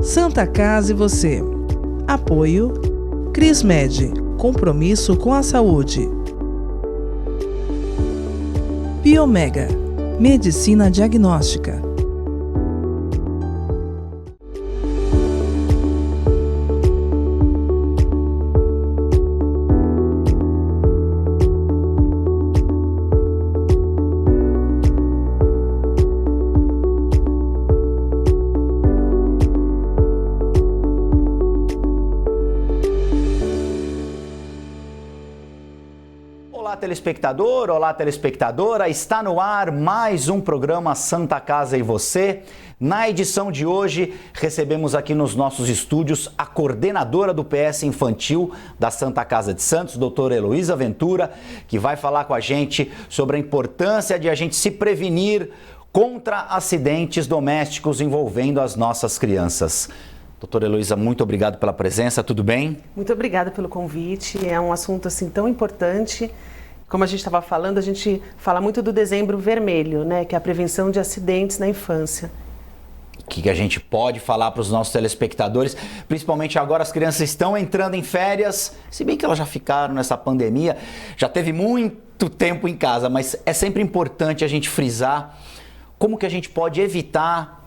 Santa Casa e você. Apoio Crismed, compromisso com a saúde. Biomega, medicina diagnóstica. Olá, telespectador, olá, telespectadora, está no ar mais um programa Santa Casa e Você. Na edição de hoje, recebemos aqui nos nossos estúdios a coordenadora do PS Infantil da Santa Casa de Santos, doutora Heloísa Ventura, que vai falar com a gente sobre a importância de a gente se prevenir contra acidentes domésticos envolvendo as nossas crianças. Doutora Heloísa, muito obrigado pela presença, tudo bem? Muito obrigada pelo convite, é um assunto assim tão importante. Como a gente estava falando, a gente fala muito do Dezembro Vermelho, né, que é a prevenção de acidentes na infância. O que a gente pode falar para os nossos telespectadores, principalmente agora as crianças estão entrando em férias, se bem que elas já ficaram nessa pandemia, já teve muito tempo em casa, mas é sempre importante a gente frisar como que a gente pode evitar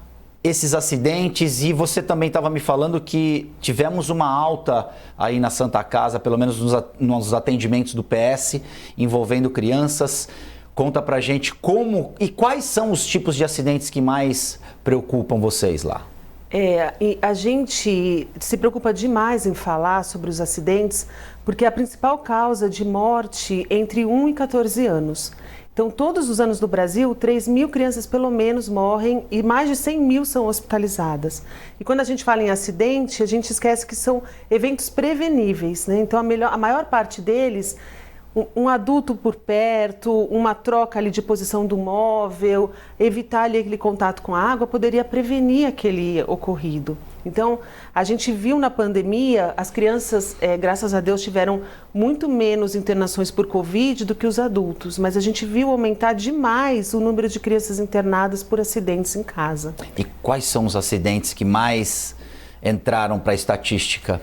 esses acidentes. E você também estava me falando que tivemos uma alta aí na Santa Casa, pelo menos nos atendimentos do PS, envolvendo crianças. Conta pra gente como e quais são os tipos de acidentes que mais preocupam vocês lá. E a gente se preocupa demais em falar sobre os acidentes, porque é a principal causa de morte entre 1 e 14 anos. Então, todos os anos no Brasil, 3.000 crianças pelo menos morrem e mais de 100.000 são hospitalizadas. E quando a gente fala em acidente, a gente esquece que são eventos preveníveis, né? Então, a maior parte deles, um adulto por perto, uma troca ali de posição do móvel, evitar ali aquele contato com a água, poderia prevenir aquele ocorrido. Então, a gente viu na pandemia, as crianças, graças a Deus, tiveram muito menos internações por Covid do que os adultos, mas a gente viu aumentar demais o número de crianças internadas por acidentes em casa. E quais são os acidentes que mais entraram para a estatística?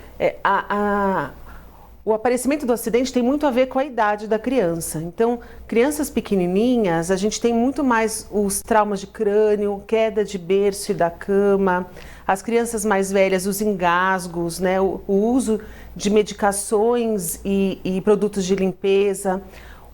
O aparecimento do acidente tem muito a ver com a idade da criança. Então, crianças pequenininhas, a gente tem muito mais os traumas de crânio, queda de berço e da cama. As crianças mais velhas, os engasgos, né? O uso de medicações e produtos de limpeza.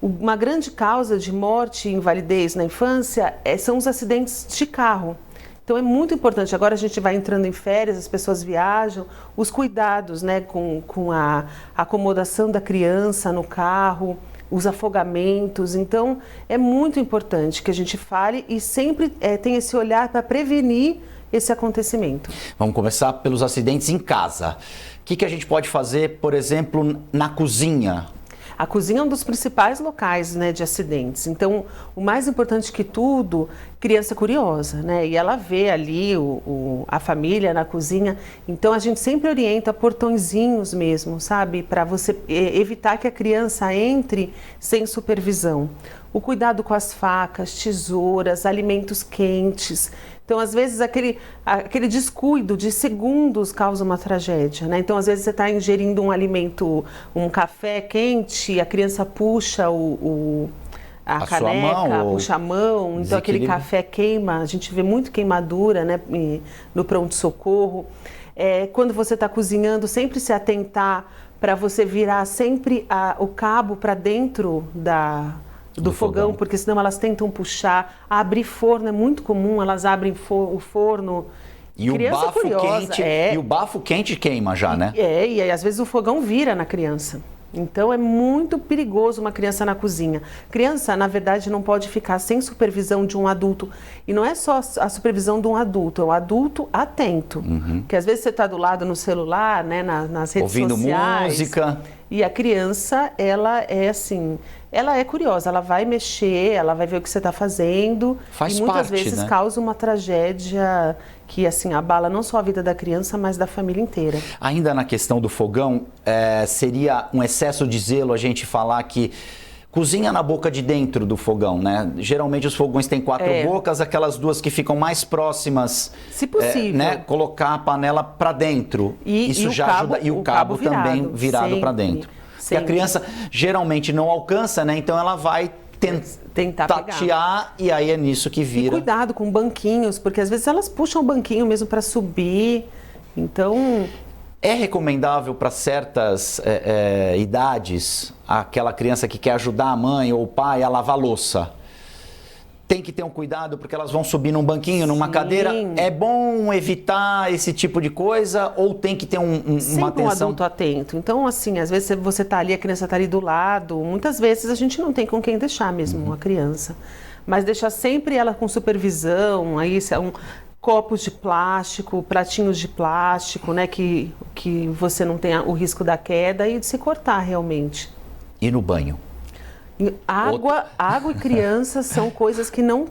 Uma grande causa de morte e invalidez na infância são os acidentes de carro. Então é muito importante, agora a gente vai entrando em férias, as pessoas viajam, os cuidados, né, com a acomodação da criança no carro, os afogamentos. Então é muito importante que a gente fale e sempre tenha esse olhar para prevenir esse acontecimento. Vamos começar pelos acidentes em casa. O que a gente pode fazer, por exemplo, na cozinha? A cozinha é um dos principais locais, né, de acidentes. Então, o mais importante que tudo, criança curiosa, né? E ela vê ali a família na cozinha. Então, a gente sempre orienta portõezinhos mesmo, sabe? Para você evitar que a criança entre sem supervisão. O cuidado com as facas, tesouras, alimentos quentes. Então, às vezes, aquele descuido de segundos causa uma tragédia, né? Então, às vezes, você está ingerindo um alimento, um café quente, a criança puxa a caneca, puxa a mão, então aquele café queima, a gente vê muito queimadura, né, no pronto-socorro. Quando você está cozinhando, sempre se atentar para você virar sempre o cabo para dentro do fogão, porque senão elas tentam puxar. Abrir forno é muito comum, elas abrem o forno. E criança o bafo curiosa, quente, e o bafo quente queima já, né? E aí às vezes o fogão vira na criança. Então é muito perigoso uma criança na cozinha. Criança, na verdade, não pode ficar sem supervisão de um adulto. E não é só a supervisão de um adulto, é um adulto atento. Porque às vezes você está do lado no celular, né, nas redes ouvindo sociais. Música. E a criança, ela é assim, ela é curiosa, ela vai mexer, ela vai ver o que você está fazendo. Faz e muitas parte, vezes né? Causa uma tragédia que assim abala não só a vida da criança, mas da família inteira. Ainda na questão do fogão, seria um excesso de zelo a gente falar que cozinha na boca de dentro do fogão, né? Geralmente os fogões têm 4 bocas, aquelas 2 que ficam mais próximas, se possível, né? Colocar a panela para dentro. Isso já ajuda. E o cabo também virado para dentro. Porque a criança geralmente não alcança, né? Então ela vai tentar tatear e aí é nisso que vira. E cuidado com banquinhos, porque às vezes elas puxam o banquinho mesmo para subir. Então... É recomendável para certas idades, aquela criança que quer ajudar a mãe ou o pai a lavar louça? Tem que ter um cuidado porque elas vão subir num banquinho, numa cadeira. É bom evitar esse tipo de coisa ou tem que ter uma atenção? Um adulto atento. Então, assim, às vezes você está ali, a criança está ali do lado. Muitas vezes a gente não tem com quem deixar mesmo a criança. Mas deixar sempre ela com supervisão, aí copos de plástico, pratinhos de plástico, né, que você não tenha o risco da queda e de se cortar realmente. E no banho? Água e criança são coisas que não...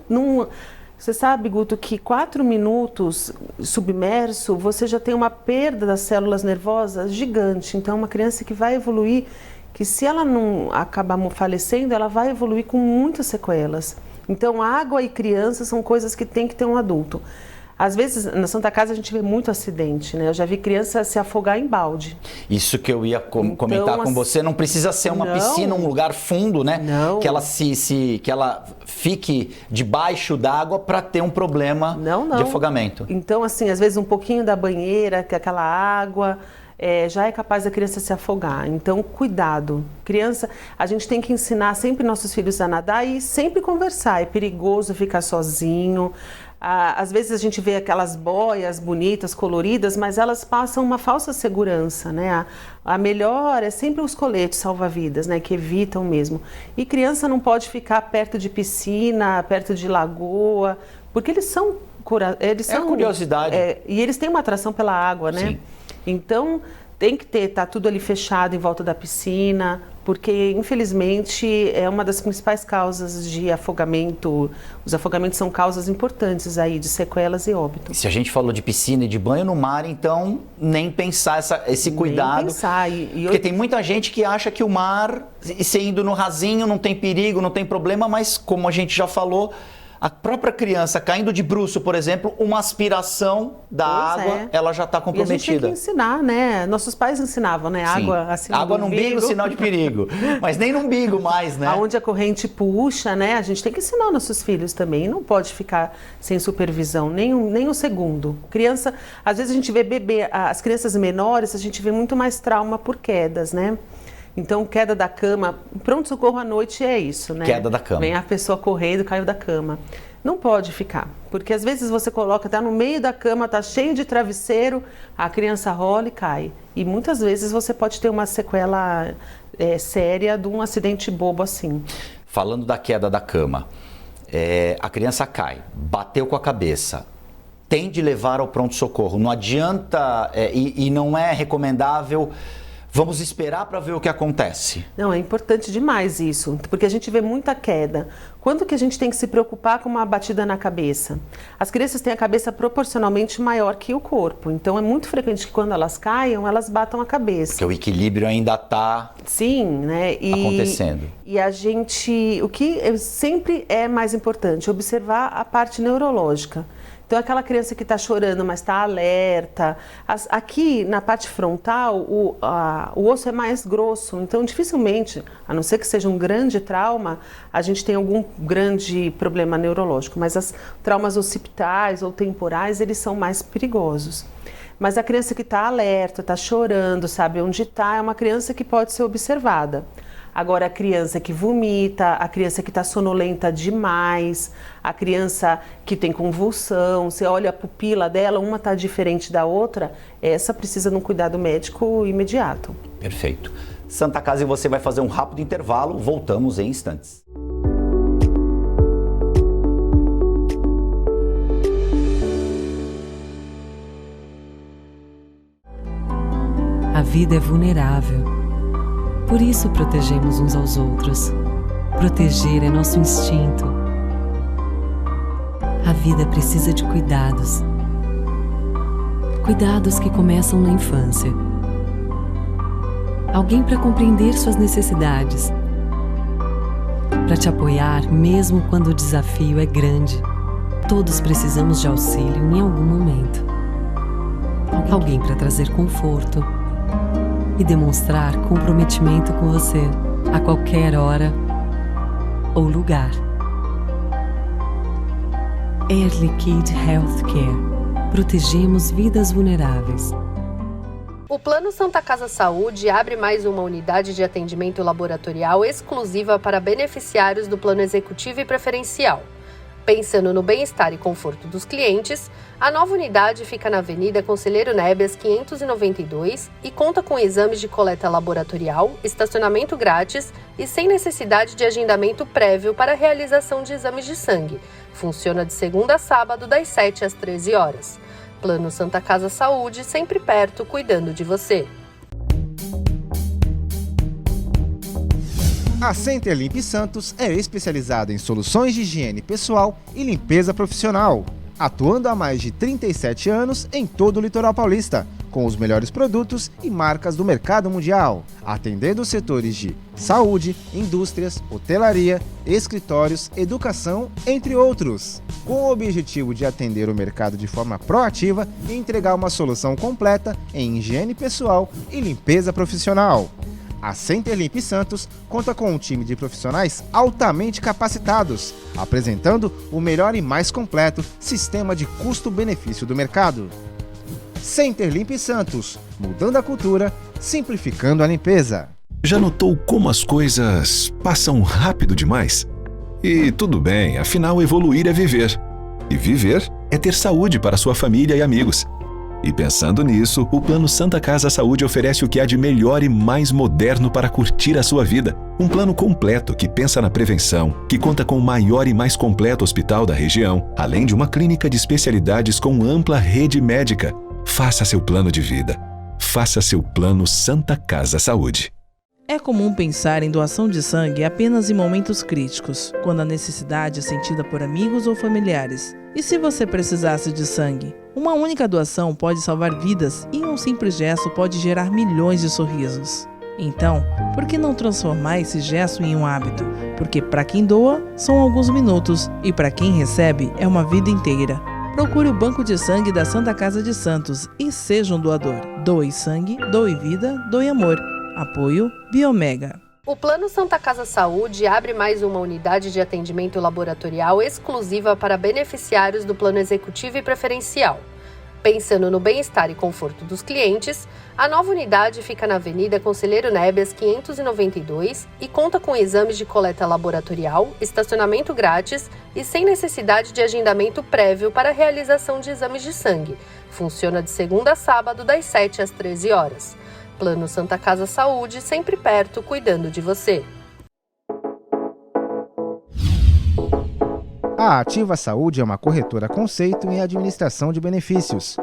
Você sabe, Guto, que 4 minutos submerso, você já tem uma perda das células nervosas gigante. Então, uma criança que vai evoluir, que se ela não acabar falecendo, ela vai evoluir com muitas sequelas. Então, água e criança são coisas que tem que ter um adulto. Às vezes, na Santa Casa, a gente vê muito acidente, né? Eu já vi criança se afogar em balde. Isso que eu ia comentar com você, não precisa ser uma piscina, um lugar fundo, né? Não. Que ela que ela fique debaixo d'água para ter um problema de afogamento. Então, assim, às vezes um pouquinho da banheira, que é aquela água... já é capaz da criança se afogar. Então, cuidado. Criança, a gente tem que ensinar sempre nossos filhos a nadar e sempre conversar. É perigoso ficar sozinho. Às vezes a gente vê aquelas boias bonitas, coloridas, mas elas passam uma falsa segurança, né? A melhor é sempre os coletes salva-vidas, né? Que evitam mesmo. E criança não pode ficar perto de piscina, perto de lagoa, porque eles são... curiosidade. E eles têm uma atração pela água, né? Sim. Então, tem que tá tudo ali fechado em volta da piscina, porque, infelizmente, é uma das principais causas de afogamento. Os afogamentos são causas importantes aí de sequelas e óbito. Se a gente falou de piscina e de banho no mar, então, nem pensar esse cuidado. Nem pensar. Porque tem muita gente que acha que o mar, se indo no rasinho, não tem perigo, não tem problema, mas, como a gente já falou... A própria criança caindo de bruço, por exemplo, uma aspiração da água, ela já está comprometida. E a gente tem que ensinar, né? Nossos pais ensinavam, né? Água acima água do no umbigo, sinal de perigo. Mas nem no umbigo mais, né? Aonde a corrente puxa, né? A gente tem que ensinar nossos filhos também. Não pode ficar sem supervisão, nem um segundo. Criança, às vezes a gente vê bebê, as crianças menores, a gente vê muito mais trauma por quedas, né? Então, queda da cama, pronto-socorro à noite é isso, né? Queda da cama. Vem a pessoa correndo, caiu da cama. Não pode ficar, porque às vezes você coloca, tá no meio da cama, tá cheio de travesseiro, a criança rola e cai. E muitas vezes você pode ter uma sequela séria de um acidente bobo assim. Falando da queda da cama, a criança cai, bateu com a cabeça, tem de levar ao pronto-socorro. Não adianta e não é recomendável... Vamos esperar para ver o que acontece. Não, é importante demais isso, porque a gente vê muita queda. Quando que a gente tem que se preocupar com uma batida na cabeça? As crianças têm a cabeça proporcionalmente maior que o corpo, então é muito frequente que quando elas caiam, elas batam a cabeça. Porque o equilíbrio ainda está acontecendo. E a gente, o que sempre é mais importante, observar a parte neurológica. Então, aquela criança que está chorando, mas está alerta. Aqui, na parte frontal, o osso é mais grosso. Então, dificilmente, a não ser que seja um grande trauma, a gente tem algum grande problema neurológico. Mas os traumas occipitais ou temporais, eles são mais perigosos. Mas a criança que está alerta, está chorando, sabe onde está, é uma criança que pode ser observada. Agora, a criança que vomita, a criança que está sonolenta demais, a criança que tem convulsão, você olha a pupila dela, uma está diferente da outra, essa precisa de um cuidado médico imediato. Perfeito. Santa Casa e você vai fazer um rápido intervalo, voltamos em instantes. A vida é vulnerável. Por isso protegemos uns aos outros. Proteger é nosso instinto. A vida precisa de cuidados. Cuidados que começam na infância. Alguém para compreender suas necessidades. para te apoiar mesmo quando o desafio é grande. Todos precisamos de auxílio em algum momento. Alguém para trazer conforto e demonstrar comprometimento com você a qualquer hora ou lugar. Air Liquide Healthcare. Protegemos vidas vulneráveis. O Plano Santa Casa Saúde abre mais uma unidade de atendimento laboratorial exclusiva para beneficiários do Plano Executivo e Preferencial. Pensando no bem-estar e conforto dos clientes, a nova unidade fica na Avenida Conselheiro Nébias 592 e conta com exames de coleta laboratorial, estacionamento grátis e sem necessidade de agendamento prévio para a realização de exames de sangue. Funciona de segunda a sábado, das 7 às 13 horas. Plano Santa Casa Saúde, sempre perto, cuidando de você. A Center Limp Santos é especializada em soluções de higiene pessoal e limpeza profissional, atuando há mais de 37 anos em todo o litoral paulista, com os melhores produtos e marcas do mercado mundial, atendendo os setores de saúde, indústrias, hotelaria, escritórios, educação, entre outros, com o objetivo de atender o mercado de forma proativa e entregar uma solução completa em higiene pessoal e limpeza profissional. A Center Limp Santos conta com um time de profissionais altamente capacitados, apresentando o melhor e mais completo sistema de custo-benefício do mercado. Center Limp Santos, mudando a cultura, simplificando a limpeza. Já notou como as coisas passam rápido demais? E tudo bem, afinal evoluir é viver. E viver é ter saúde para sua família e amigos. E pensando nisso, o Plano Santa Casa Saúde oferece o que há de melhor e mais moderno para curtir a sua vida. Um plano completo que pensa na prevenção, que conta com o maior e mais completo hospital da região, além de uma clínica de especialidades com ampla rede médica. Faça seu plano de vida. Faça seu Plano Santa Casa Saúde. É comum pensar em doação de sangue apenas em momentos críticos, quando a necessidade é sentida por amigos ou familiares. E se você precisasse de sangue? Uma única doação pode salvar vidas e um simples gesto pode gerar milhões de sorrisos. Então, por que não transformar esse gesto em um hábito? Porque para quem doa, são alguns minutos e para quem recebe, é uma vida inteira. Procure o Banco de Sangue da Santa Casa de Santos e seja um doador. Doe sangue, doe vida, doe amor. Apoio Biomega. O Plano Santa Casa Saúde abre mais uma unidade de atendimento laboratorial exclusiva para beneficiários do Plano Executivo e Preferencial. Pensando no bem-estar e conforto dos clientes, a nova unidade fica na Avenida Conselheiro Nébias 592 e conta com exames de coleta laboratorial, estacionamento grátis e sem necessidade de agendamento prévio para a realização de exames de sangue. Funciona de segunda a sábado, das 7 às 13 horas. Plano Santa Casa Saúde, sempre perto, cuidando de você. A Ativa Saúde é uma corretora conceito em administração de benefícios.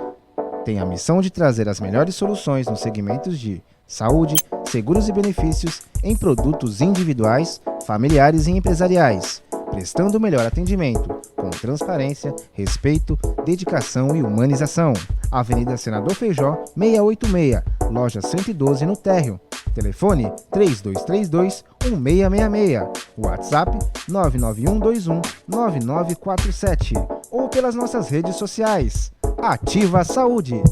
Tem a missão de trazer as melhores soluções nos segmentos de saúde, seguros e benefícios em produtos individuais, familiares e empresariais, prestando o melhor atendimento, com transparência, respeito, dedicação e humanização. Avenida Senador Feijó, 686, loja 112 no Térreo. Telefone 3232-1666. WhatsApp 99121-9947. Ou pelas nossas redes sociais. Ativa Saúde.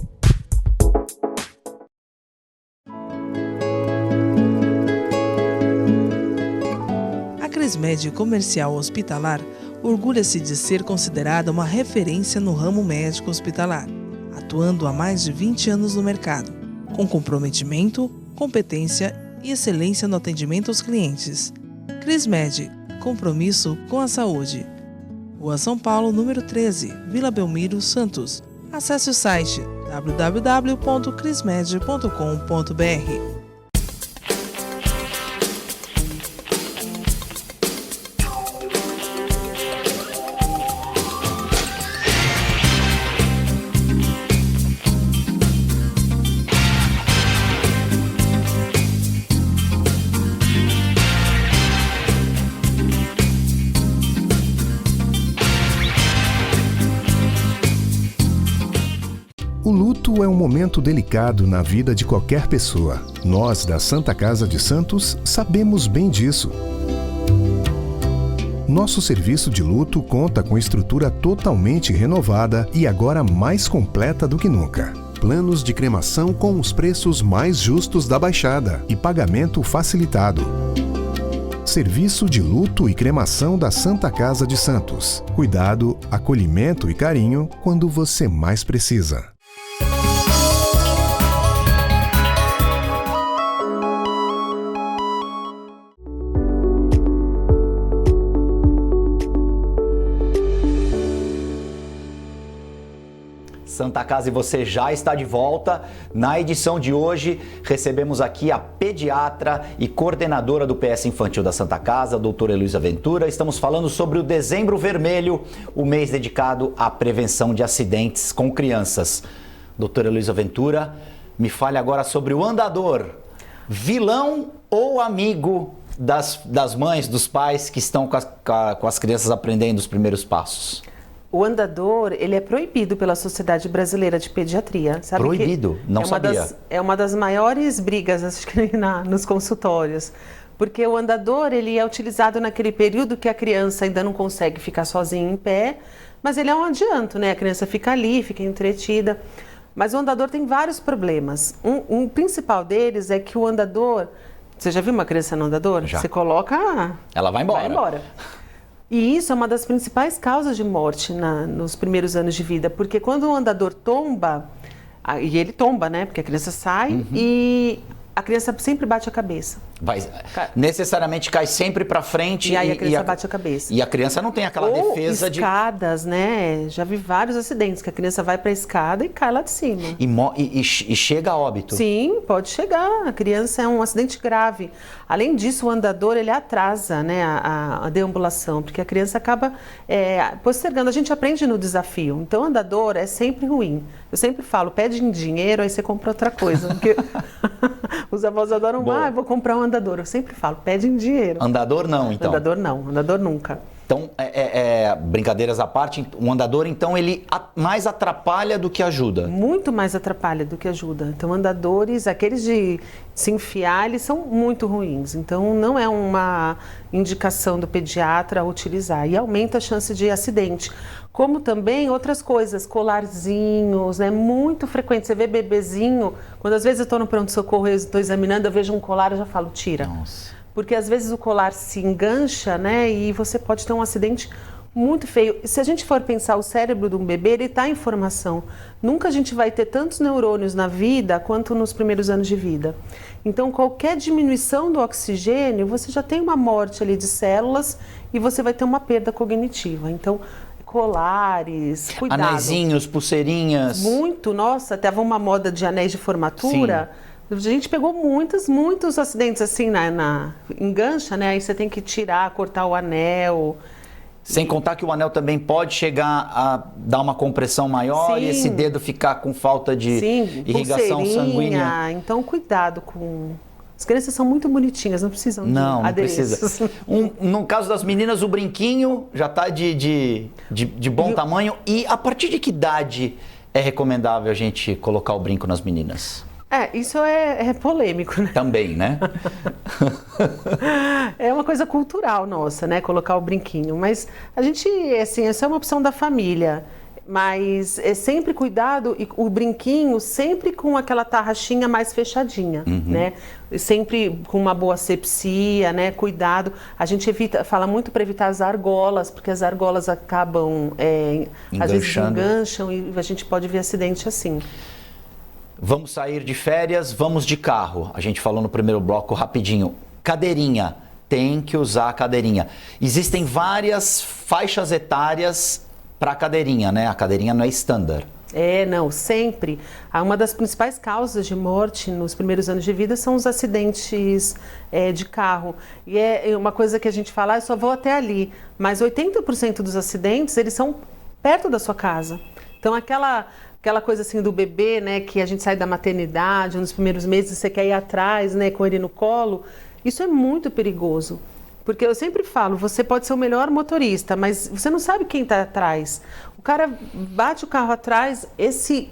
A Crismed Comercial Hospitalar orgulha-se de ser considerada uma referência no ramo médico hospitalar, atuando há mais de 20 anos no mercado, com comprometimento, competência e excelência no atendimento aos clientes. Crismed, compromisso com a saúde. Rua São Paulo, número 13, Vila Belmiro, Santos. Acesse o site www.crismed.com.br. O luto é um momento delicado na vida de qualquer pessoa. Nós, da Santa Casa de Santos, sabemos bem disso. Nosso serviço de luto conta com estrutura totalmente renovada e agora mais completa do que nunca. Planos de cremação com os preços mais justos da Baixada e pagamento facilitado. Serviço de luto e cremação da Santa Casa de Santos. Cuidado, acolhimento e carinho quando você mais precisa. Santa Casa e você já está de volta. Na edição de hoje, recebemos aqui a pediatra e coordenadora do PS Infantil da Santa Casa, a doutora Heloísa Ventura. Estamos falando sobre o Dezembro Vermelho, o mês dedicado à prevenção de acidentes com crianças. Doutora Heloísa Ventura, me fale agora sobre o andador. Vilão ou amigo das mães, dos pais que estão com as crianças aprendendo os primeiros passos? O andador, ele é proibido pela Sociedade Brasileira de Pediatria. Sabe? Proibido? Não sabia. É uma das maiores brigas, acho que nos consultórios. Porque o andador, ele é utilizado naquele período que a criança ainda não consegue ficar sozinha em pé, mas ele é um adianto, né? A criança fica ali, fica entretida. Mas o andador tem vários problemas. Um principal deles é que o andador... Você já viu uma criança no andador? Já. Você coloca... Ela vai embora. Vai embora. E isso é uma das principais causas de morte nos primeiros anos de vida, porque quando o andador tomba, e ele tomba, né? Porque a criança sai e a criança sempre bate a cabeça. Necessariamente cai sempre para frente. E aí a criança bate a cabeça. E a criança não tem aquela defesa de... escadas, né? Já vi vários acidentes que a criança vai para a escada e cai lá de cima. E chega a óbito. Sim, pode chegar. A criança é um acidente grave. Além disso, o andador, ele atrasa, né, a deambulação, porque a criança acaba postergando. A gente aprende no desafio. Então, o andador é sempre ruim. Eu sempre falo, pede em dinheiro, aí você compra outra coisa. Porque os avós adoram, eu vou comprar um andador. Eu sempre falo, pede em dinheiro. Andador não, então? Andador não, andador nunca. Então, brincadeiras à parte, um andador, então, ele mais atrapalha do que ajuda? Muito mais atrapalha do que ajuda. Então, andadores, aqueles de se enfiar, eles são muito ruins. Então, não é uma indicação do pediatra utilizar. E aumenta a chance de acidente. Como também outras coisas, colarzinhos, né? Muito frequente. Você vê bebezinho, quando às vezes eu estou no pronto-socorro e estou examinando, eu vejo um colar, eu já falo, tira. Nossa. Porque às vezes o colar se engancha, né? E você pode ter um acidente muito feio. Se a gente for pensar o cérebro de um bebê, ele está em formação. Nunca a gente vai ter tantos neurônios na vida quanto nos primeiros anos de vida. Então, qualquer diminuição do oxigênio, você já tem uma morte ali de células e você vai ter uma perda cognitiva. Então, colares, cuidado. Anéisinhos, pulseirinhas. Muito, nossa, teve uma moda de anéis de formatura. Sim. A gente pegou muitos acidentes assim, engancha, né? Aí você tem que tirar, cortar o anel. Sem contar que o anel também pode chegar a dar uma compressão maior. Sim. E esse dedo ficar com falta de irrigação sanguínea. Então, cuidado com... As crianças são muito bonitinhas, não precisam de adereços. Não precisa. No caso das meninas, o brinquinho já está de bom tamanho. E a partir de que idade é recomendável a gente colocar o brinco nas meninas? Isso é polêmico, né? Também, né? É uma coisa cultural nossa, né? Colocar o brinquinho. Mas a gente, assim, essa é uma opção da família. Mas é sempre cuidado, e o brinquinho sempre com aquela tarraxinha mais fechadinha, né? Sempre com uma boa asepsia, né? Cuidado. A gente fala muito para evitar as argolas, porque as argolas acabam, às vezes engancham e a gente pode ver acidente assim. Vamos sair de férias, vamos de carro. A gente falou no primeiro bloco rapidinho. Cadeirinha, tem que usar a cadeirinha. Existem várias faixas etárias para a cadeirinha, né? A cadeirinha não é standard. Não, sempre. Uma das principais causas de morte nos primeiros anos de vida são os acidentes de carro. E é uma coisa que a gente fala, eu só vou até ali. Mas 80% dos acidentes, eles são perto da sua casa. Então, aquela coisa assim do bebê, né, que a gente sai da maternidade, nos primeiros meses você quer ir atrás, né, com ele no colo, isso é muito perigoso. Porque eu sempre falo, você pode ser o melhor motorista, mas você não sabe quem está atrás. O cara bate o carro atrás, esse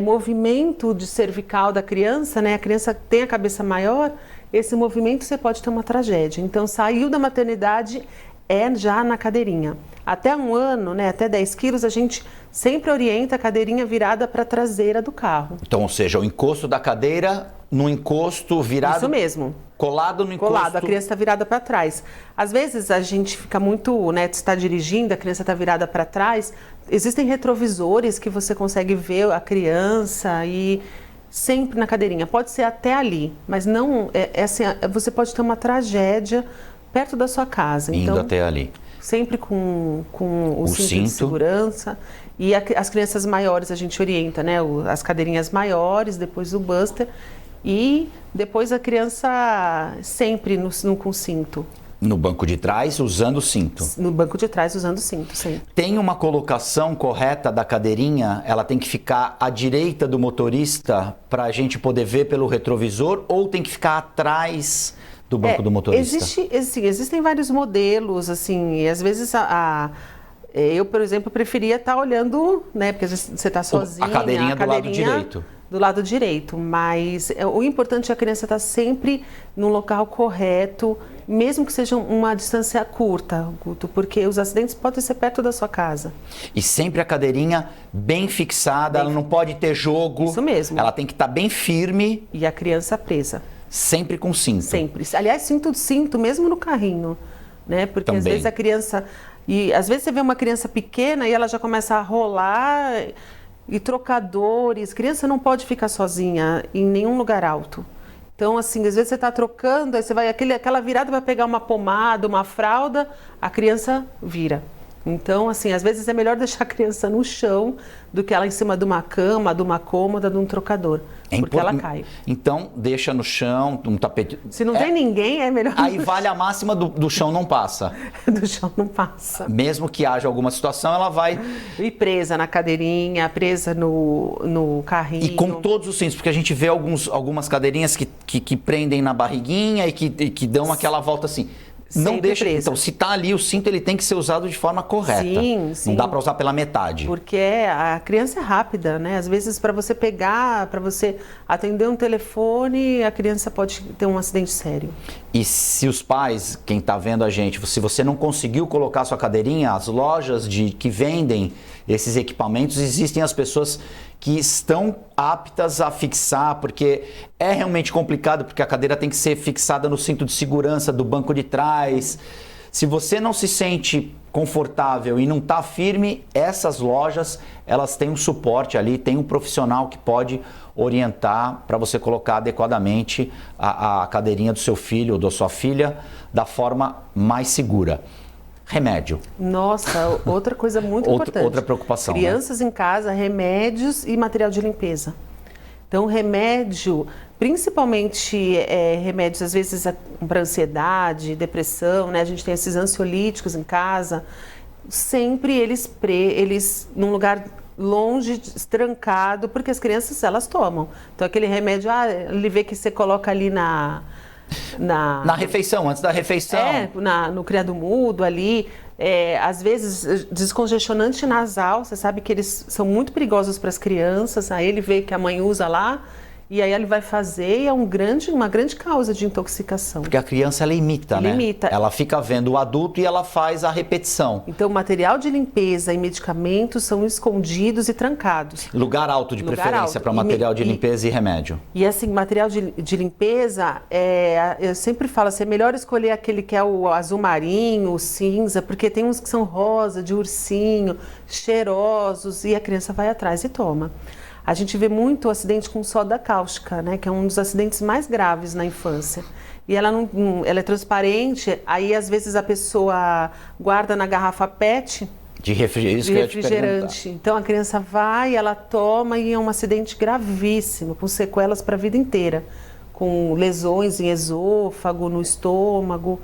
movimento de cervical da criança, né, a criança tem a cabeça maior, esse movimento você pode ter uma tragédia. Então, saiu da maternidade, é já na cadeirinha. Até 1 ano, né, até 10 quilos, a gente sempre orienta a cadeirinha virada para a traseira do carro. Então, ou seja, o encosto da cadeira no encosto virado... Isso mesmo. Colado no encosto... Colado, a criança está virada para trás. Às vezes a gente fica muito, né, está dirigindo, a criança está virada para trás. Existem retrovisores que você consegue ver a criança e sempre na cadeirinha. Pode ser até ali, mas não... assim, você pode ter uma tragédia perto da sua casa. Indo então, até ali. Sempre com o cinto de segurança. E as crianças maiores a gente orienta, né? As cadeirinhas maiores, depois o buster. E depois a criança sempre com cinto. No banco de trás, usando o cinto. No banco de trás, usando o cinto, sempre. Tem uma colocação correta da cadeirinha? Ela tem que ficar à direita do motorista para a gente poder ver pelo retrovisor? Ou tem que ficar atrás do banco do motorista? Existem vários modelos, assim, e às vezes eu, por exemplo, preferia estar olhando, né, porque você está sozinha. A cadeirinha do lado direito. Do lado direito, mas o importante é a criança estar sempre no local correto, mesmo que seja uma distância curta, Guto, porque os acidentes podem ser perto da sua casa. E sempre a cadeirinha bem fixada, ela não pode ter jogo. Isso mesmo. Ela tem que estar bem firme. E a criança presa. Sempre com cinto. Sempre. Aliás, cinto mesmo no carrinho, né? Porque também. Às vezes a criança... E às vezes você vê uma criança pequena e ela já começa a rolar... E trocadores, criança não pode ficar sozinha em nenhum lugar alto. Então, assim, às vezes você está trocando, aí você vai, aquela virada vai pegar uma pomada, uma fralda, a criança vira. Então, assim, às vezes é melhor deixar a criança no chão do que ela em cima de uma cama, de uma cômoda, de um trocador, porque ela cai. Então, deixa no chão, um tapete... Se não tem ninguém, é melhor... Aí vale a máxima do chão não passa. Do chão não passa. Mesmo que haja alguma situação, ela vai... E presa na cadeirinha, presa no carrinho. E com todos os cintos, porque a gente vê algumas cadeirinhas que prendem na barriguinha e que dão aquela volta assim... Não Sempre deixa. presa. Então, se tá ali o cinto, ele tem que ser usado de forma correta. Sim. Não dá para usar pela metade. Porque a criança é rápida, né? Às vezes, para você pegar, para você atender um telefone, a criança pode ter um acidente sério. E se os pais, quem está vendo a gente, se você não conseguiu colocar sua cadeirinha, as lojas que vendem esses equipamentos, existem as pessoas que estão aptas a fixar, porque é realmente complicado, porque a cadeira tem que ser fixada no cinto de segurança do banco de trás. Se você não se sente confortável e não está firme, essas lojas, elas têm um suporte ali, tem um profissional que pode orientar para você colocar adequadamente a cadeirinha do seu filho ou da sua filha da forma mais segura. Remédio. Nossa, outra coisa muito importante. Outra preocupação. Crianças em casa, remédios e material de limpeza. Então, remédio, principalmente remédios, às vezes, para ansiedade, depressão, né? A gente tem esses ansiolíticos em casa. Sempre eles num lugar longe, trancado, porque as crianças, elas tomam. Então, aquele remédio, ele vê que você coloca ali na refeição, antes da refeição. No criado mudo ali. Às vezes, descongestionante nasal, você sabe que eles são muito perigosos para as crianças. Aí ele vê que a mãe usa lá, e aí ele vai fazer, e é uma grande causa de intoxicação. Porque a criança, ela imita, né? Imita. Ela fica vendo o adulto e ela faz a repetição. Então, material de limpeza e medicamentos são escondidos e trancados. Lugar alto de preferência para material de limpeza e remédio. E assim, material de limpeza, eu sempre falo assim, é melhor escolher aquele que é o azul marinho, o cinza, porque tem uns que são rosa, de ursinho, cheirosos, e a criança vai atrás e toma. A gente vê muito acidente com soda cáustica, né, que é um dos acidentes mais graves na infância. E ela é transparente, aí às vezes a pessoa guarda na garrafa PET de refrigerante. Então a criança vai, ela toma e é um acidente gravíssimo, com sequelas para a vida inteira, com lesões em esôfago, no estômago.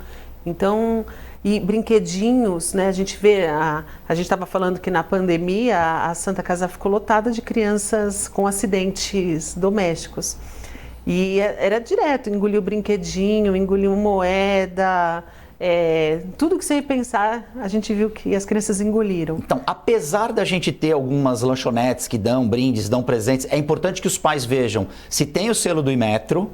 Então, e brinquedinhos, né? A gente vê, a gente estava falando que na pandemia a Santa Casa ficou lotada de crianças com acidentes domésticos. E era direto, engoliu brinquedinho, engoliu moeda, tudo que você ia pensar, a gente viu que as crianças engoliram. Então, apesar da gente ter algumas lanchonetes que dão brindes, dão presentes, é importante que os pais vejam se tem o selo do Inmetro,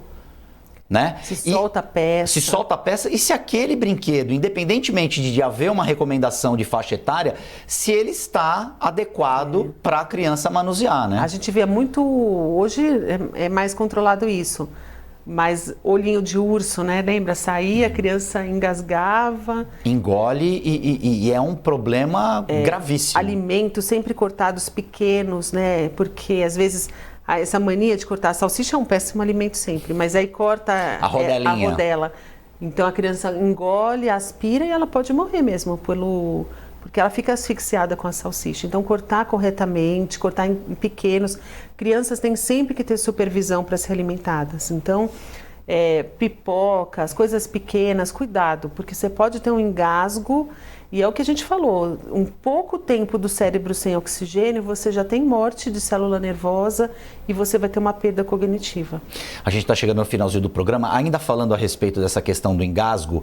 né? Se solta a peça. Se solta a peça. E se aquele brinquedo, independentemente de haver uma recomendação de faixa etária, se ele está adequado para a criança manusear, né? A gente vê muito, hoje é mais controlado isso, mas olhinho de urso, né? Lembra? Saía, a criança engasgava. Engole e é um problema gravíssimo. Alimentos sempre cortados pequenos, né? Porque às vezes essa mania de cortar a salsicha é um péssimo alimento sempre, mas aí corta a rodelinha. A rodela. Então a criança engole, aspira e ela pode morrer mesmo porque ela fica asfixiada com a salsicha. Então cortar corretamente, cortar em pequenos. Crianças têm sempre que ter supervisão para ser alimentadas. Então pipocas, coisas pequenas, cuidado, porque você pode ter um engasgo. E é o que a gente falou, um pouco tempo do cérebro sem oxigênio, você já tem morte de célula nervosa e você vai ter uma perda cognitiva. A gente está chegando no finalzinho do programa, ainda falando a respeito dessa questão do engasgo.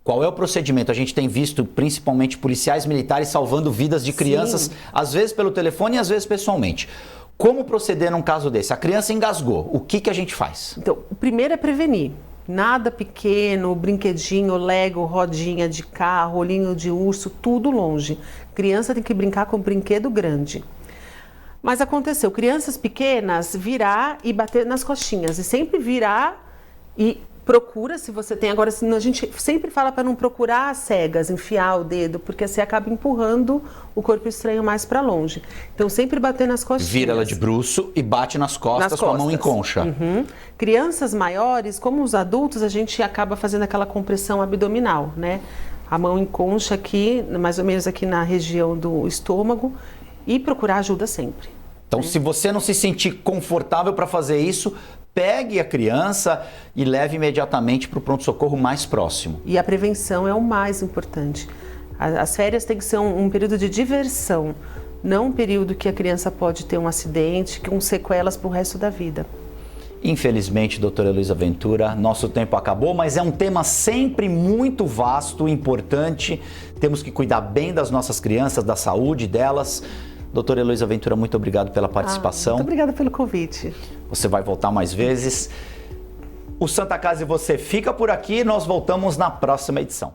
Qual é o procedimento? A gente tem visto principalmente policiais militares salvando vidas de crianças, sim, às vezes pelo telefone e às vezes pessoalmente. Como proceder num caso desse? A criança engasgou, o que a gente faz? Então, o primeiro é prevenir. Nada pequeno, brinquedinho, Lego, rodinha de carro, olhinho de urso, tudo longe. Criança tem que brincar com brinquedo grande. Mas aconteceu, crianças pequenas virar e bater nas costinhas. E sempre virar e procura, se você tem. Agora, a gente sempre fala para não procurar às cegas, enfiar o dedo, porque você acaba empurrando o corpo estranho mais para longe. Então, sempre bater nas costinhas. Vira ela de bruço e bate nas costas com a mão em concha. Uhum. Crianças maiores, como os adultos, a gente acaba fazendo aquela compressão abdominal, né? A mão em concha aqui, mais ou menos aqui na região do estômago, e procurar ajuda sempre. Então, se você não se sentir confortável para fazer isso, pegue a criança e leve imediatamente para o pronto-socorro mais próximo. E a prevenção é o mais importante. As férias têm que ser um período de diversão, não um período que a criança pode ter um acidente, com sequelas para o resto da vida. Infelizmente, doutora Heloísa Ventura, nosso tempo acabou, mas é um tema sempre muito vasto, importante. Temos que cuidar bem das nossas crianças, da saúde delas. Doutora Heloísa Ventura, muito obrigado pela participação. Muito obrigada pelo convite. Você vai voltar mais vezes. O Santa Casa e você fica por aqui. Nós voltamos na próxima edição.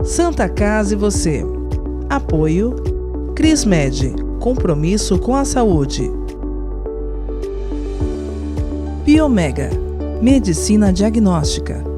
Santa Casa e você. Apoio Crismed, compromisso com a saúde. Biomega, medicina diagnóstica.